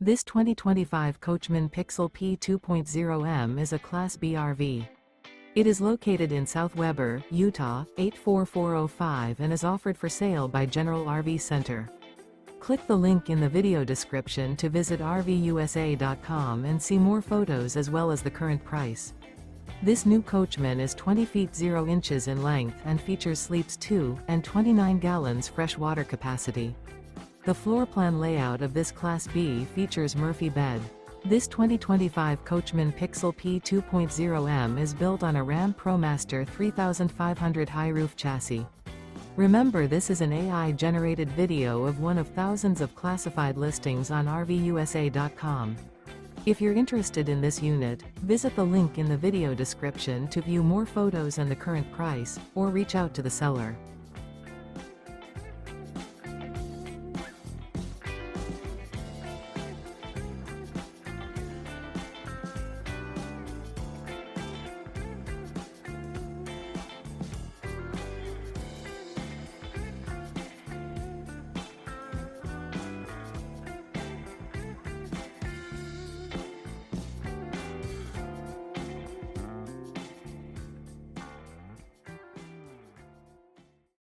This 2025 Coachmen Pixel P 2.0M is a Class B RV. It is located in South Weber, Utah, 84405 and is offered for sale by General RV Center. Click the link in the video description to visit RVUSA.com and see more photos as well as the current price. This new Coachmen is 20 feet 0 inches in length and features sleeps 2 and 29 gallons fresh water capacity. The floor plan layout of this Class B features Murphy bed. This 2025 Coachmen Pixel P 2.0M is built on a Ram ProMaster 3500 high roof chassis. Remember, this is an AI-generated video of one of thousands of classified listings on RVUSA.com. If you're interested in this unit, visit the link in the video description to view more photos and the current price, or reach out to the seller.